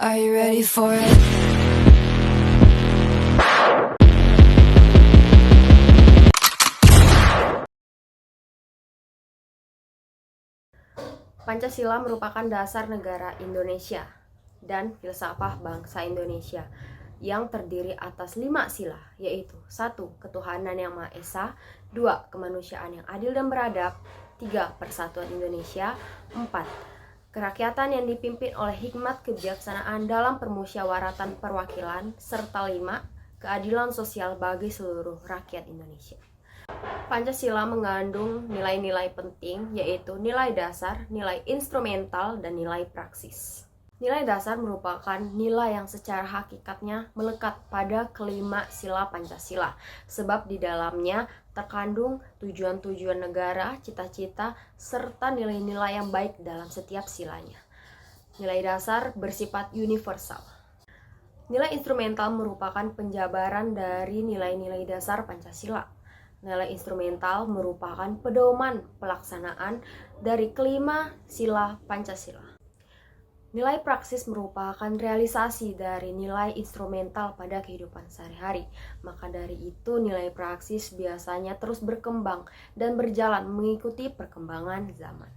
Are you ready for it? Pancasila merupakan dasar negara Indonesia dan filsafat bangsa Indonesia yang terdiri atas 5 sila, yaitu 1. Ketuhanan yang Maha Esa, 2. Kemanusiaan yang adil dan beradab, 3. Persatuan Indonesia, 4. Kerakyatan yang dipimpin oleh hikmat kebijaksanaan dalam permusyawaratan perwakilan, serta 5. Keadilan sosial bagi seluruh rakyat Indonesia. Pancasila mengandung nilai-nilai penting, yaitu nilai dasar, nilai instrumental, dan nilai praksis. Nilai dasar merupakan nilai yang secara hakikatnya melekat pada kelima sila Pancasila, sebab di dalamnya terkandung tujuan-tujuan negara, cita-cita, serta nilai-nilai yang baik dalam setiap silanya. Nilai dasar bersifat universal. Nilai instrumental merupakan penjabaran dari nilai-nilai dasar Pancasila. Nilai instrumental merupakan pedoman pelaksanaan dari kelima sila Pancasila. Nilai praksis merupakan realisasi dari nilai instrumental pada kehidupan sehari-hari. Maka dari itu nilai praksis biasanya terus berkembang dan berjalan mengikuti perkembangan zaman.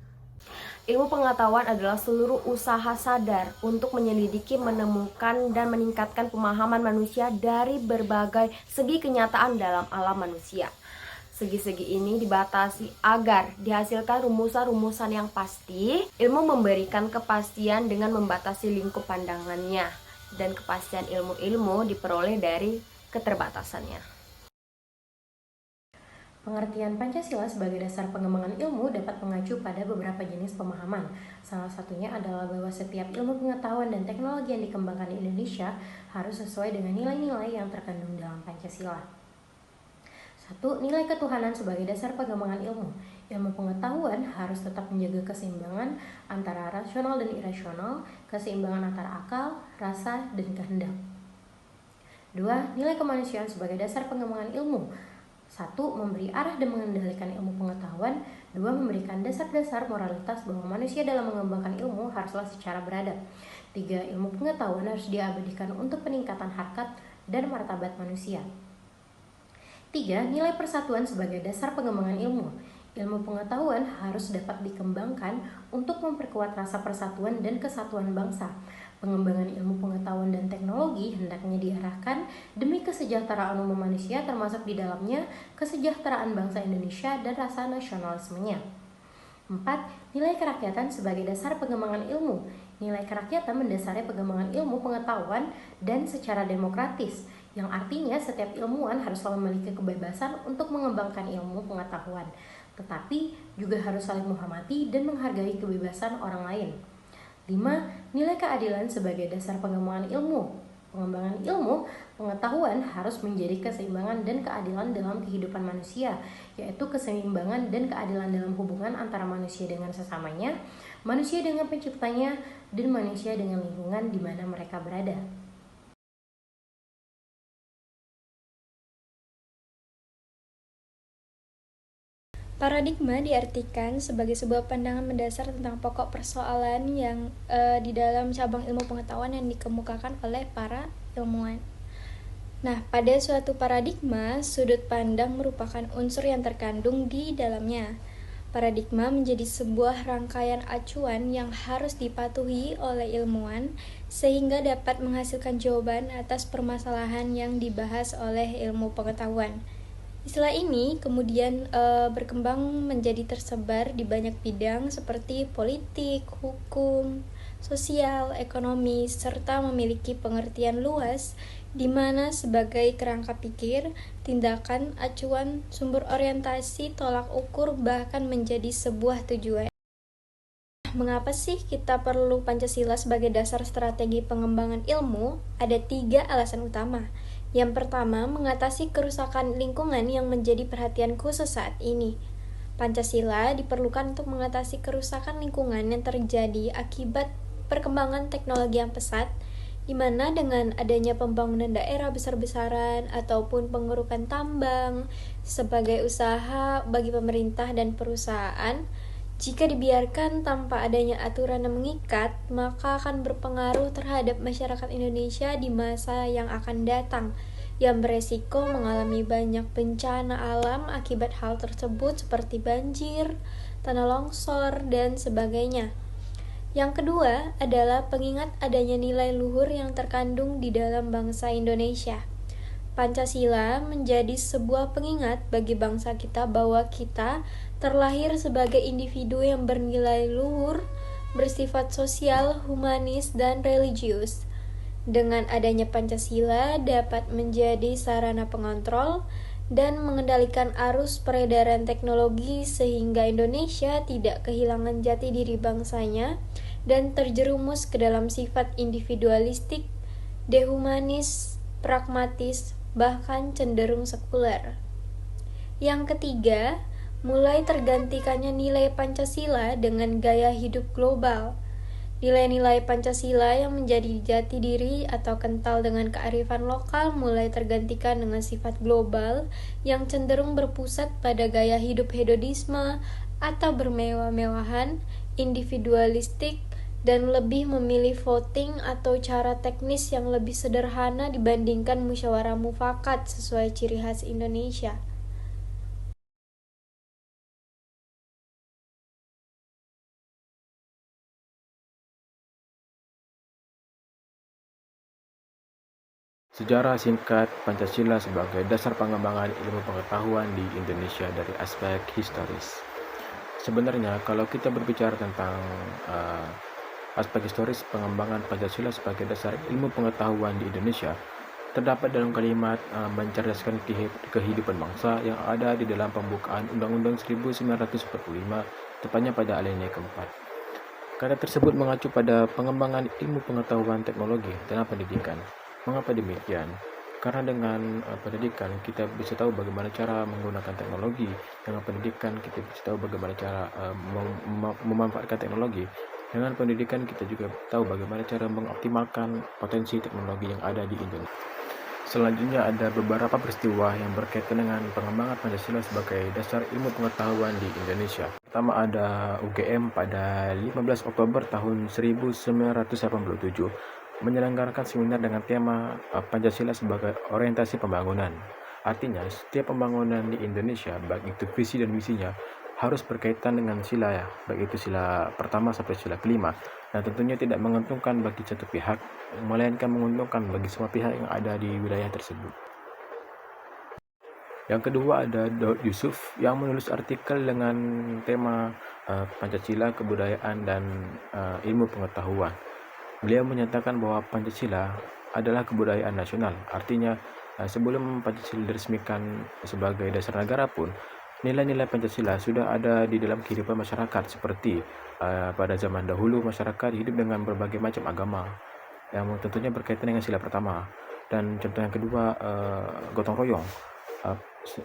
Ilmu pengetahuan adalah seluruh usaha sadar untuk menyelidiki, menemukan, dan meningkatkan pemahaman manusia dari berbagai segi kenyataan dalam alam manusia. Segi-segi ini dibatasi agar dihasilkan rumusan-rumusan yang pasti. Ilmu memberikan kepastian dengan membatasi lingkup pandangannya, dan kepastian ilmu-ilmu diperoleh dari keterbatasannya. Pengertian Pancasila sebagai dasar pengembangan ilmu dapat mengacu pada beberapa jenis pemahaman. Salah satunya adalah bahwa setiap ilmu pengetahuan dan teknologi yang dikembangkan di Indonesia harus sesuai dengan nilai-nilai yang terkandung dalam Pancasila. 1. Nilai ketuhanan sebagai dasar pengembangan ilmu. Ilmu pengetahuan harus tetap menjaga keseimbangan antara rasional dan irasional, keseimbangan antara akal, rasa, dan kehendak. 2. Nilai kemanusiaan sebagai dasar pengembangan ilmu. 1. Memberi arah dan mengendalikan ilmu pengetahuan. 2. Memberikan dasar-dasar moralitas bahwa manusia dalam mengembangkan ilmu haruslah secara beradab. 3. Ilmu pengetahuan harus diabadikan untuk peningkatan harkat dan martabat manusia. 3. Nilai persatuan sebagai dasar pengembangan ilmu. Ilmu pengetahuan harus dapat dikembangkan untuk memperkuat rasa persatuan dan kesatuan bangsa. Pengembangan ilmu pengetahuan dan teknologi hendaknya diarahkan demi kesejahteraan umum manusia, termasuk di dalamnya kesejahteraan bangsa Indonesia dan rasa nasionalismenya. 4. Nilai kerakyatan sebagai dasar pengembangan ilmu. Nilai kerakyatan mendasari pengembangan ilmu pengetahuan dan secara demokratis, yang artinya setiap ilmuwan haruslah memiliki kebebasan untuk mengembangkan ilmu pengetahuan, tetapi juga harus saling menghormati dan menghargai kebebasan orang lain. 5. Nilai keadilan sebagai dasar pengembangan ilmu. Pengembangan ilmu pengetahuan harus menjadi keseimbangan dan keadilan dalam kehidupan manusia, yaitu keseimbangan dan keadilan dalam hubungan antara manusia dengan sesamanya, manusia dengan penciptanya, dan manusia dengan lingkungan di mana mereka berada. Paradigma diartikan sebagai sebuah pandangan mendasar tentang pokok persoalan yang di dalam cabang ilmu pengetahuan yang dikemukakan oleh para ilmuwan. Nah, pada suatu paradigma, sudut pandang merupakan unsur yang terkandung di dalamnya. Paradigma menjadi sebuah rangkaian acuan yang harus dipatuhi oleh ilmuwan sehingga dapat menghasilkan jawaban atas permasalahan yang dibahas oleh ilmu pengetahuan. Istilah ini kemudian berkembang menjadi tersebar di banyak bidang seperti politik, hukum, sosial, ekonomi, serta memiliki pengertian luas di mana sebagai kerangka pikir, tindakan, acuan, sumber orientasi, tolak ukur, bahkan menjadi sebuah tujuan. Mengapa sih kita perlu Pancasila sebagai dasar strategi pengembangan ilmu? Ada 3 alasan utama. Yang pertama, mengatasi kerusakan lingkungan yang menjadi perhatian khusus saat ini. Pancasila diperlukan untuk mengatasi kerusakan lingkungan yang terjadi akibat perkembangan teknologi yang pesat, di mana dengan adanya pembangunan daerah besar-besaran ataupun pengerukan tambang sebagai usaha bagi pemerintah dan perusahaan Jika dibiarkan tanpa adanya aturan yang mengikat, maka akan berpengaruh terhadap masyarakat Indonesia di masa yang akan datang, yang beresiko mengalami banyak bencana alam akibat hal tersebut seperti banjir, tanah longsor, dan sebagainya. Yang kedua adalah pengingat adanya nilai luhur yang terkandung di dalam bangsa Indonesia. Pancasila menjadi sebuah pengingat bagi bangsa kita bahwa kita terlahir sebagai individu yang bernilai luhur, bersifat sosial, humanis, dan religius. Dengan adanya Pancasila dapat menjadi sarana pengontrol dan mengendalikan arus peredaran teknologi sehingga Indonesia tidak kehilangan jati diri bangsanya dan terjerumus ke dalam sifat individualistik, dehumanis, pragmatis, bahkan cenderung sekuler. Yang ketiga, mulai tergantikannya nilai Pancasila dengan gaya hidup global. Nilai-nilai Pancasila yang menjadi jati diri atau kental dengan kearifan lokal mulai tergantikan dengan sifat global yang cenderung berpusat pada gaya hidup hedonisme atau bermewah-mewahan, individualistik, dan lebih memilih voting atau cara teknis yang lebih sederhana dibandingkan musyawarah mufakat sesuai ciri khas Indonesia. Sejarah singkat Pancasila sebagai dasar pengembangan ilmu pengetahuan di Indonesia dari aspek historis. Sebenarnya kalau kita berbicara tentang aspek historis pengembangan Pancasila sebagai dasar ilmu pengetahuan di Indonesia, terdapat dalam kalimat mencerdaskan kehidupan bangsa yang ada di dalam pembukaan Undang-Undang 1945, tepatnya pada alinea keempat. Kata tersebut mengacu pada pengembangan ilmu pengetahuan teknologi dan pendidikan. Mengapa demikian? Karena dengan pendidikan kita bisa tahu bagaimana cara menggunakan teknologi. Dengan pendidikan kita bisa tahu bagaimana cara memanfaatkan teknologi. Dengan pendidikan kita juga tahu bagaimana cara mengoptimalkan potensi teknologi yang ada di Indonesia. Selanjutnya ada beberapa peristiwa yang berkaitan dengan pengembangan Pancasila sebagai dasar ilmu pengetahuan di Indonesia. Pertama ada UGM pada 15 Oktober tahun 1987 menyelenggarakan seminar dengan tema Pancasila sebagai orientasi pembangunan. Artinya, setiap pembangunan di Indonesia, baik itu visi dan misinya, harus berkaitan dengan sila ya, baik itu sila pertama sampai sila kelima. Dan tentunya tidak menguntungkan bagi satu pihak, melainkan menguntungkan bagi semua pihak yang ada di wilayah tersebut. Yang kedua ada Daud Yusuf yang menulis artikel dengan tema Pancasila, Kebudayaan, dan Ilmu Pengetahuan. Beliau menyatakan bahwa Pancasila adalah kebudayaan nasional. Artinya, sebelum Pancasila diresmikan sebagai dasar negara pun, nilai-nilai Pancasila sudah ada di dalam kehidupan masyarakat. Seperti pada zaman dahulu, masyarakat hidup dengan berbagai macam agama, yang tentunya berkaitan dengan sila pertama. Dan contoh yang kedua, gotong royong.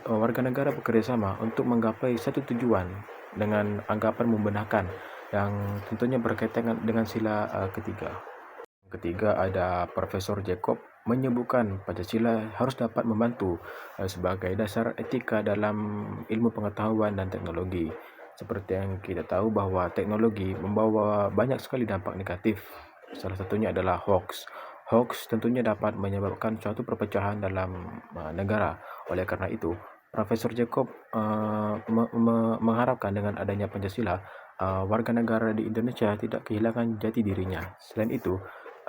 Warga negara bekerja sama untuk menggapai satu tujuan dengan anggapan membenahkan, yang tentunya berkaitan dengan sila ketiga. Ketiga ada Profesor Jacob menyebutkan Pancasila harus dapat membantu sebagai dasar etika dalam ilmu pengetahuan dan teknologi. Seperti yang kita tahu bahwa teknologi membawa banyak sekali dampak negatif. Salah satunya adalah hoax. Hoax tentunya dapat menyebabkan suatu perpecahan dalam negara. Oleh karena itu, Profesor Jacob mengharapkan dengan adanya Pancasila, warga negara di Indonesia tidak kehilangan jati dirinya. Selain itu,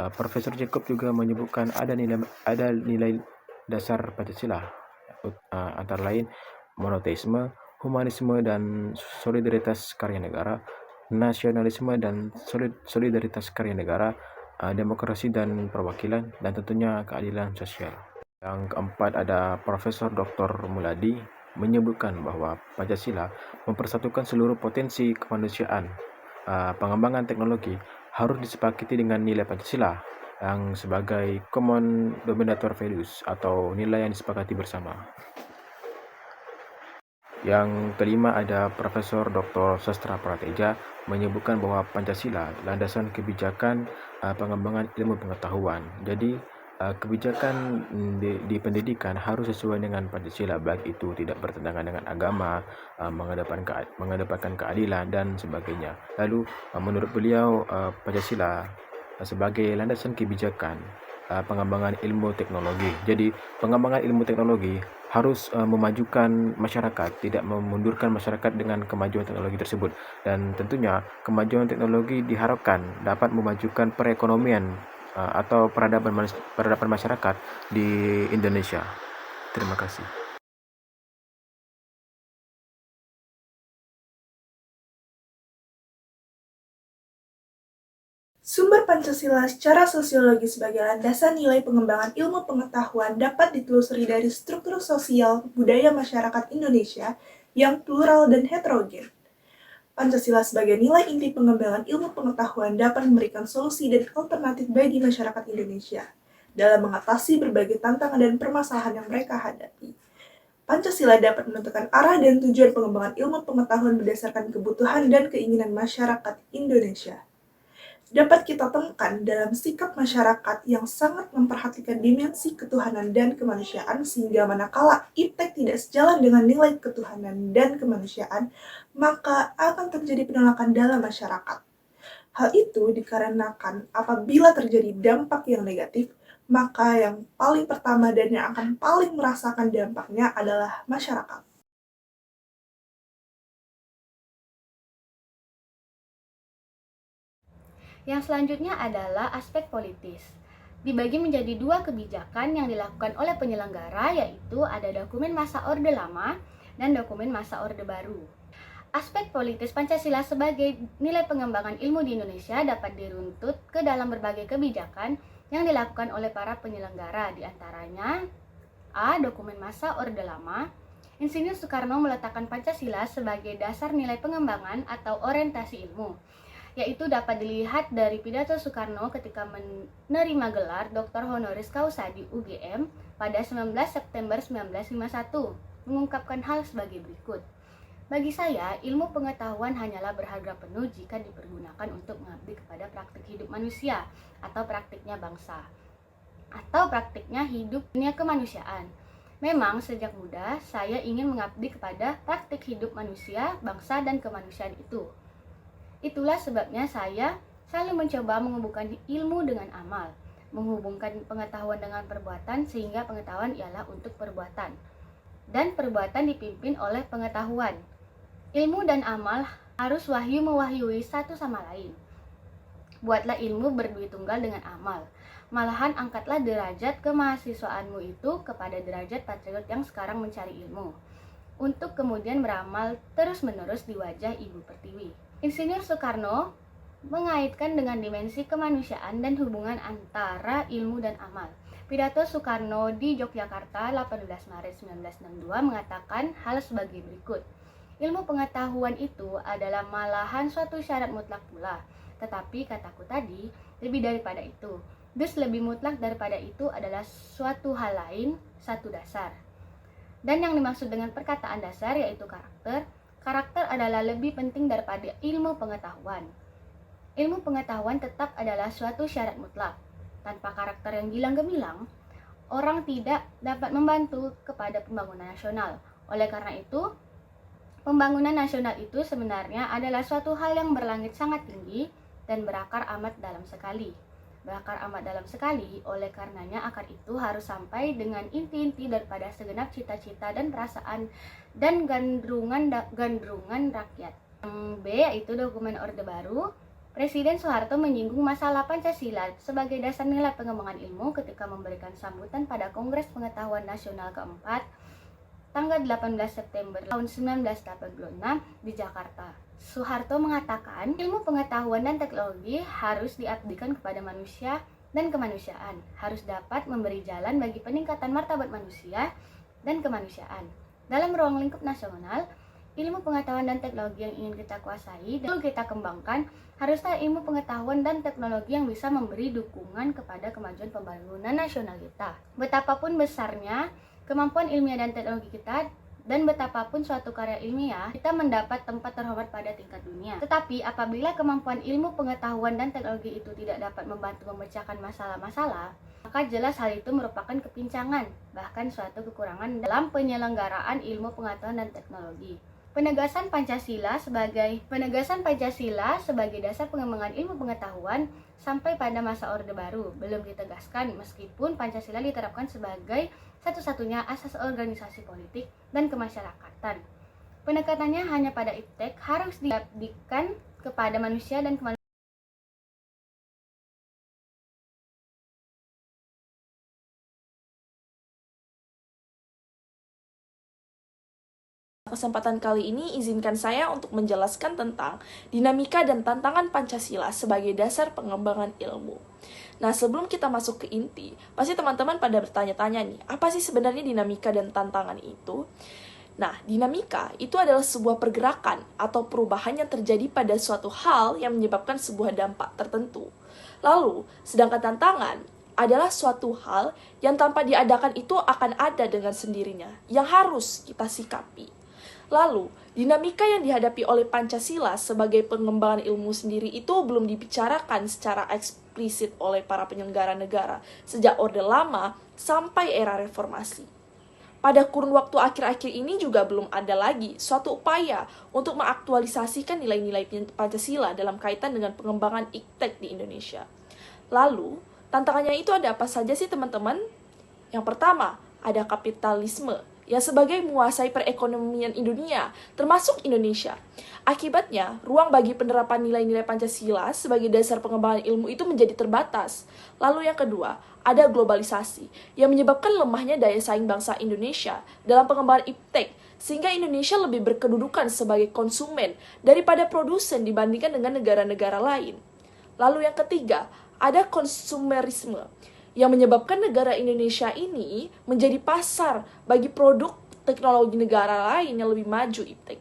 Profesor Jacob juga menyebutkan ada nilai dasar Pancasila, antara lain monoteisme, humanisme dan solidaritas karya negara, nasionalisme dan solidaritas karya negara, demokrasi dan perwakilan, dan tentunya keadilan sosial. Yang keempat ada Profesor Dr. Muladi menyebutkan bahwa Pancasila mempersatukan seluruh potensi kemanusiaan. Pengembangan teknologi harus disepakati dengan nilai Pancasila yang sebagai common denominator values atau nilai yang disepakati bersama. Yang kelima ada Profesor Dr. Sastra Prateja menyebutkan bahwa Pancasila landasan kebijakan pengembangan ilmu pengetahuan. Jadi Kebijakan di pendidikan harus sesuai dengan Pancasila, baik itu tidak bertentangan dengan agama, mengedepankan keadilan dan sebagainya. Lalu menurut beliau Pancasila sebagai landasan kebijakan pengembangan ilmu teknologi. Jadi pengembangan ilmu teknologi harus memajukan masyarakat, tidak memundurkan masyarakat dengan kemajuan teknologi tersebut. Dan tentunya kemajuan teknologi diharapkan dapat memajukan perekonomian atau peradaban masyarakat di Indonesia. Terima kasih. Sumber Pancasila secara sosiologis sebagai landasan nilai pengembangan ilmu pengetahuan dapat ditelusuri dari struktur sosial budaya masyarakat Indonesia yang plural dan heterogen. Pancasila sebagai nilai inti pengembangan ilmu pengetahuan dapat memberikan solusi dan alternatif bagi masyarakat Indonesia dalam mengatasi berbagai tantangan dan permasalahan yang mereka hadapi. Pancasila dapat menentukan arah dan tujuan pengembangan ilmu pengetahuan berdasarkan kebutuhan dan keinginan masyarakat Indonesia. Dapat kita temukan dalam sikap masyarakat yang sangat memperhatikan dimensi ketuhanan dan kemanusiaan, sehingga manakala iptek tidak sejalan dengan nilai ketuhanan dan kemanusiaan, maka akan terjadi penolakan dalam masyarakat. Hal itu dikarenakan apabila terjadi dampak yang negatif, maka yang paling pertama dan yang akan paling merasakan dampaknya adalah masyarakat. Yang selanjutnya adalah aspek politis. Dibagi menjadi dua kebijakan yang dilakukan oleh penyelenggara, yaitu ada dokumen masa Orde Lama dan dokumen masa Orde Baru. Aspek politis Pancasila sebagai nilai pengembangan ilmu di Indonesia dapat diruntut ke dalam berbagai kebijakan yang dilakukan oleh para penyelenggara, di antaranya A. Dokumen masa Orde Lama. Insinyur Soekarno meletakkan Pancasila sebagai dasar nilai pengembangan atau orientasi ilmu, yaitu dapat dilihat dari pidato Soekarno ketika menerima gelar Dr. Honoris Causa di UGM pada 19 September 1951, mengungkapkan hal sebagai berikut. Bagi saya, ilmu pengetahuan hanyalah berharga penuh jika dipergunakan untuk mengabdi kepada praktik hidup manusia atau praktiknya bangsa, atau praktiknya hidup dunia kemanusiaan. Memang sejak muda saya ingin mengabdi kepada praktik hidup manusia, bangsa, dan kemanusiaan itu. Itulah sebabnya saya selalu mencoba menghubungkan ilmu dengan amal, menghubungkan pengetahuan dengan perbuatan, sehingga pengetahuan ialah untuk perbuatan, dan perbuatan dipimpin oleh pengetahuan. Ilmu dan amal harus wahyu mewahyui satu sama lain. Buatlah ilmu berdui tunggal dengan amal. Malahan angkatlah derajat kemahasiswaanmu itu kepada derajat patriot yang sekarang mencari ilmu, untuk kemudian beramal terus-menerus di wajah Ibu Pertiwi. Insinyur Soekarno mengaitkan dengan dimensi kemanusiaan dan hubungan antara ilmu dan amal. Pidato Soekarno di Yogyakarta 18 Maret 1962 mengatakan hal sebagai berikut. Ilmu pengetahuan itu adalah malahan suatu syarat mutlak pula, tetapi kataku tadi, lebih daripada itu. Dus lebih mutlak daripada itu adalah suatu hal lain, satu dasar. Dan yang dimaksud dengan perkataan dasar yaitu karakter. Karakter adalah lebih penting daripada ilmu pengetahuan. Ilmu pengetahuan tetap adalah suatu syarat mutlak. Tanpa karakter yang gilang gemilang, orang tidak dapat membantu kepada pembangunan nasional. Oleh karena itu, pembangunan nasional itu sebenarnya adalah suatu hal yang berlangit sangat tinggi dan berakar amat dalam sekali. Berakar amat dalam sekali, oleh karenanya akar itu harus sampai dengan inti-inti daripada segenap cita-cita dan perasaan dan gandrungan rakyat. B yaitu dokumen Orde Baru. Presiden Soeharto menyinggung masalah Pancasila sebagai dasar nilai pengembangan ilmu ketika memberikan sambutan pada Kongres Pengetahuan Nasional keempat tanggal 18 September tahun 1986 di Jakarta. Soeharto mengatakan, ilmu pengetahuan dan teknologi harus diabdikan kepada manusia dan kemanusiaan, harus dapat memberi jalan bagi peningkatan martabat manusia dan kemanusiaan. Dalam ruang lingkup nasional, ilmu pengetahuan dan teknologi yang ingin kita kuasai dan kita kembangkan haruslah ilmu pengetahuan dan teknologi yang bisa memberi dukungan kepada kemajuan pembangunan nasional kita. Betapapun besarnya kemampuan ilmiah dan teknologi kita Dan betapapun suatu karya ilmiah, kita mendapat tempat terhormat pada tingkat dunia. Tetapi apabila kemampuan ilmu pengetahuan dan teknologi itu tidak dapat membantu memecahkan masalah-masalah, maka jelas hal itu merupakan kepincangan, bahkan suatu kekurangan dalam penyelenggaraan ilmu pengetahuan dan teknologi. Penegasan Pancasila sebagai dasar pengembangan ilmu pengetahuan sampai pada masa Orde Baru belum ditegaskan, meskipun Pancasila diterapkan sebagai satu-satunya asas organisasi politik dan kemasyarakatan. Pendekatannya hanya pada iptek, harus diabdikan kepada manusia dan kemanusiaan. Kesempatan kali ini izinkan saya untuk menjelaskan tentang dinamika dan tantangan Pancasila sebagai dasar pengembangan ilmu. Nah, sebelum kita masuk ke inti, pasti teman-teman pada bertanya-tanya nih, apa sih sebenarnya dinamika dan tantangan itu? Nah, dinamika itu adalah sebuah pergerakan atau perubahan yang terjadi pada suatu hal yang menyebabkan sebuah dampak tertentu. Lalu, sedangkan tantangan adalah suatu hal yang tanpa diadakan itu akan ada dengan sendirinya, yang harus kita sikapi. Lalu, dinamika yang dihadapi oleh Pancasila sebagai pengembangan ilmu sendiri itu belum dibicarakan secara eksplisit oleh para penyelenggara negara sejak Orde Lama sampai era reformasi. Pada kurun waktu akhir-akhir ini juga belum ada lagi suatu upaya untuk mengaktualisasikan nilai-nilai Pancasila dalam kaitan dengan pengembangan iptek di Indonesia. Lalu, tantangannya itu ada apa saja sih teman-teman? Yang pertama, ada kapitalisme yang sebagai menguasai perekonomian dunia, termasuk Indonesia. Akibatnya, ruang bagi penerapan nilai-nilai Pancasila sebagai dasar pengembangan ilmu itu menjadi terbatas. Lalu yang kedua, ada globalisasi yang menyebabkan lemahnya daya saing bangsa Indonesia dalam pengembangan iptek, sehingga Indonesia lebih berkedudukan sebagai konsumen daripada produsen dibandingkan dengan negara-negara lain. Lalu yang ketiga, ada konsumerisme yang menyebabkan negara Indonesia ini menjadi pasar bagi produk teknologi negara lain yang lebih maju iptek.